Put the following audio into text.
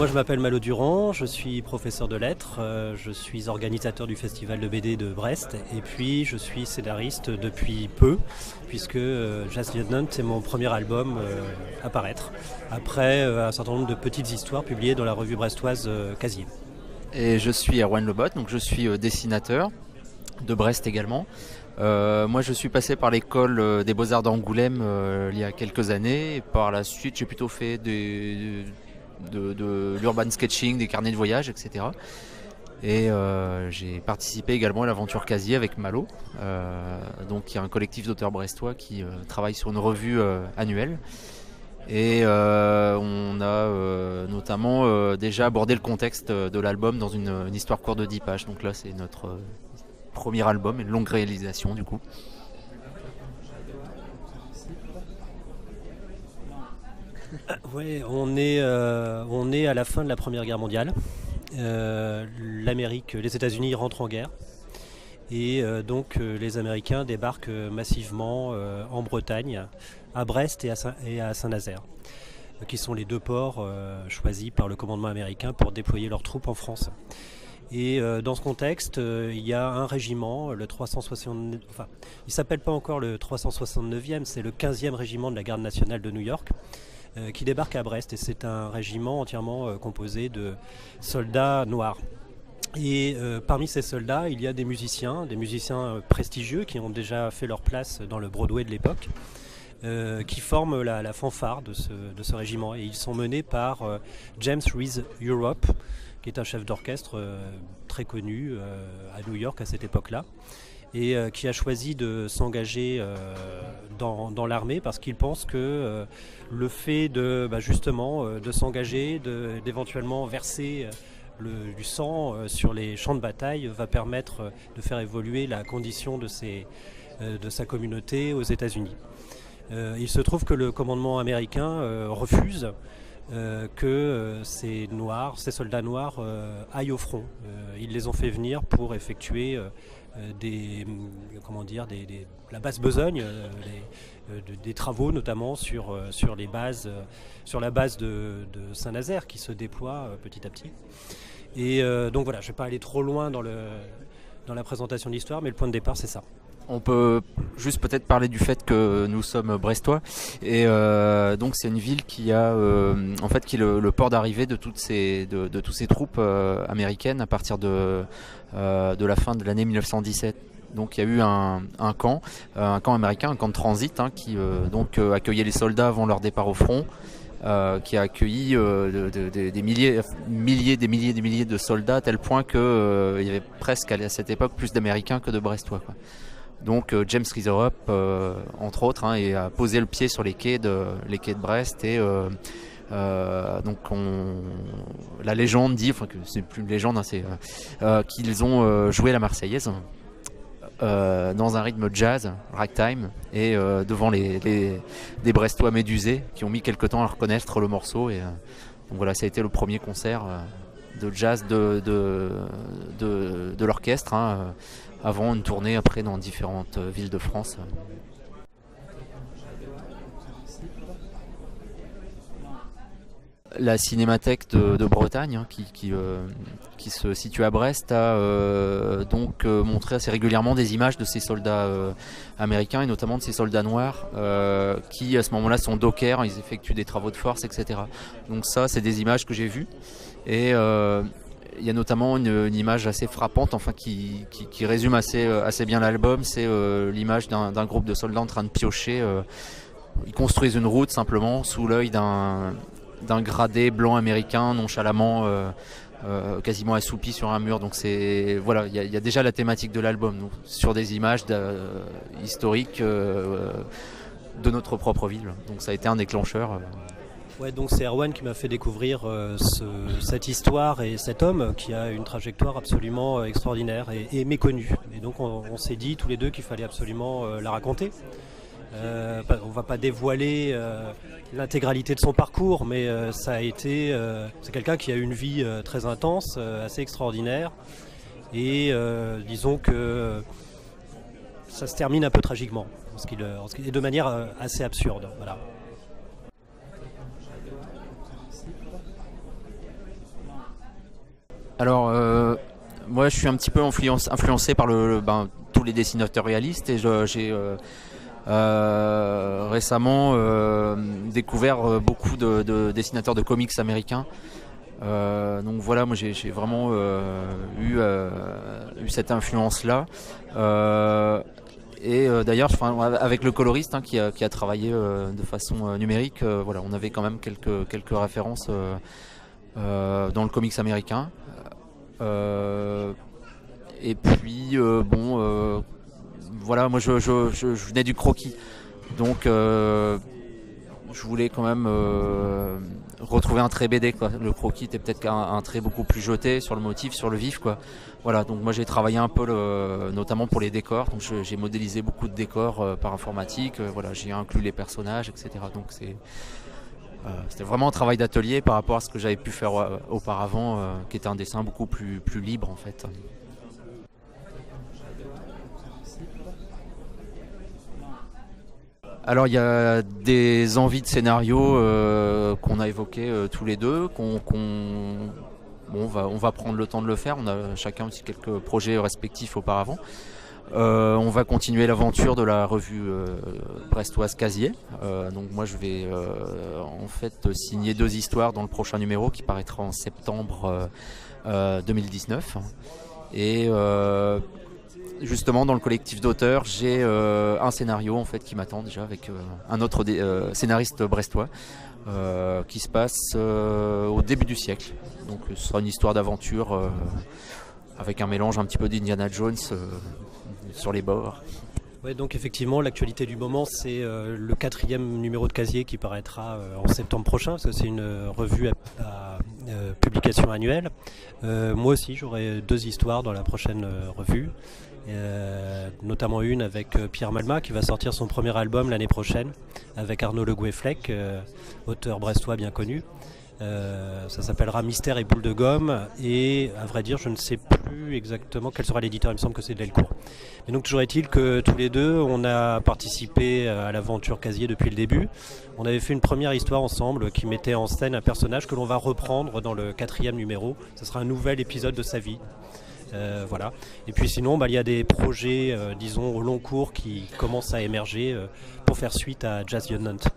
Moi je m'appelle Malo Durand, je suis professeur de lettres, je suis organisateur du festival de BD de Brest et puis je suis scénariste depuis peu puisque Jazz Lieutenant c'est mon premier album à paraître après un certain nombre de petites histoires publiées dans la revue brestoise Casier. Et je suis Erwan Lebot, donc je suis dessinateur de Brest également. Moi je suis passé par l'école des Beaux-Arts d'Angoulême il y a quelques années et par la suite j'ai plutôt fait de l'urban sketching, des carnets de voyage, etc. Et j'ai participé également à l'aventure Casier avec Malo, donc il y a un collectif d'auteurs brestois qui travaille sur une revue annuelle. Et on a notamment déjà abordé le contexte de l'album dans une histoire courte de 10 pages. Donc là c'est notre premier album, une longue réalisation du coup. Oui, on est à la fin de la Première Guerre mondiale. Les États-Unis rentrent en guerre. Et donc les Américains débarquent massivement en Bretagne, à Brest et à Saint-Nazaire, qui sont les deux ports choisis par le commandement américain pour déployer leurs troupes en France. Et dans ce contexte, il y a un régiment, le 369, enfin, il ne s'appelle pas encore le 369e, c'est le 15e régiment de la garde nationale de New York, qui débarque à Brest. Et c'est un régiment entièrement composé de soldats noirs. Et parmi ces soldats, il y a des musiciens prestigieux qui ont déjà fait leur place dans le Broadway de l'époque, qui forment la fanfare de ce régiment. Et ils sont menés par James Reese Europe, qui est un chef d'orchestre très connu à New York à cette époque-là, et qui a choisi de s'engager dans l'armée parce qu'il pense que le fait de s'engager, d'éventuellement verser du sang sur les champs de bataille va permettre de faire évoluer la condition de sa communauté aux États-Unis. Il se trouve que le commandement américain refuse que ces soldats noirs aillent au front. Ils les ont fait venir pour effectuer la basse besogne, des travaux notamment sur la base de Saint-Nazaire qui se déploie petit à petit. Et donc voilà, je ne vais pas aller trop loin dans la présentation de l'histoire, mais le point de départ c'est ça. On peut juste peut-être parler du fait que nous sommes brestois et donc c'est une ville qui a qui est le port d'arrivée de toutes ces troupes américaines à partir de la fin de l'année 1917. Donc il y a eu un camp américain, un camp de transit qui accueillait les soldats avant leur départ au front, qui a accueilli des milliers de soldats à tel point que il y avait presque à cette époque plus d'Américains que de Brestois, quoi. Donc James Reese Europe, entre autres, et a posé le pied sur les quais de Brest et la légende dit, enfin que c'est plus une légende, c'est qu'ils ont joué la Marseillaise dans un rythme jazz, ragtime, et devant des Brestois médusés qui ont mis quelque temps à reconnaître le morceau. Et donc voilà, ça a été le premier concert de jazz de l'orchestre, avant une tournée après dans différentes villes de France. La Cinémathèque de Bretagne, qui se situe à Brest, a montré assez régulièrement des images de ces soldats américains et notamment de ces soldats noirs qui à ce moment-là sont dockers, ils effectuent des travaux de force, etc. Donc ça, c'est des images que j'ai vues. Et il y a notamment une image assez frappante, qui résume assez bien l'album. C'est l'image d'un groupe de soldats en train de piocher. Ils construisent une route simplement sous l'œil d'un gradé blanc américain nonchalamment quasiment assoupi sur un mur. Donc il y a déjà la thématique de l'album, donc, sur des images historiques de notre propre ville. Donc ça a été un déclencheur. Ouais, donc c'est Erwan qui m'a fait découvrir cette histoire et cet homme qui a une trajectoire absolument extraordinaire et méconnue. Et donc on s'est dit tous les deux qu'il fallait absolument la raconter. On va pas dévoiler l'intégralité de son parcours, mais c'est quelqu'un qui a une vie très intense, assez extraordinaire, et disons que ça se termine un peu tragiquement, et de manière assez absurde. Voilà. Alors, moi, je suis un petit peu influencé par tous les dessinateurs réalistes et j'ai récemment découvert beaucoup de dessinateurs de comics américains. Donc voilà, moi j'ai vraiment eu cette influence-là. D'ailleurs, avec le coloriste qui a travaillé de façon numérique, voilà, on avait quand même quelques références dans le comics américain. Et puis voilà, moi je venais du croquis, donc je voulais quand même retrouver un trait BD, quoi. Le croquis était peut-être un trait beaucoup plus jeté sur le motif, sur le vif, quoi. Voilà, donc moi j'ai travaillé un peu notamment pour les décors, donc j'ai modélisé beaucoup de décors par informatique, voilà, j'ai inclus les personnages, etc. Donc c'était vraiment un travail d'atelier par rapport à ce que j'avais pu faire auparavant, qui était un dessin beaucoup plus libre en fait. Alors il y a des envies de scénario qu'on a évoquées tous les deux, on va prendre le temps de le faire. On a chacun aussi quelques projets respectifs auparavant. On va continuer l'aventure de la revue brestoise Casier. Donc moi je vais en fait signer 2 histoires dans le prochain numéro qui paraîtra en septembre 2019. Et justement dans le collectif d'auteurs, j'ai un scénario en fait qui m'attend déjà avec un autre scénariste brestois qui se passe au début du siècle. Donc ce sera une histoire d'aventure avec un mélange un petit peu d'Indiana Jones sur les bords. Ouais, donc effectivement, l'actualité du moment, c'est le 4e numéro de Casier qui paraîtra en septembre prochain, parce que c'est une revue à publication annuelle. Moi aussi, j'aurai 2 histoires dans la prochaine revue, notamment une avec Pierre Malma qui va sortir son premier album l'année prochaine, avec Arnaud Le Gouet-Fleck, auteur brestois bien connu. Ça s'appellera Mystère et Boule de Gomme, et à vrai dire je ne sais plus exactement quel sera l'éditeur, il me semble que c'est Delcourt. Mais donc toujours est-il que tous les deux on a participé à l'aventure Casier depuis le début. On avait fait une première histoire ensemble qui mettait en scène un personnage que l'on va reprendre dans le 4e numéro. Ce sera un nouvel épisode de sa vie. Voilà. Et puis sinon il y a des projets disons au long cours qui commencent à émerger pour faire suite à Jazz Young Hunt.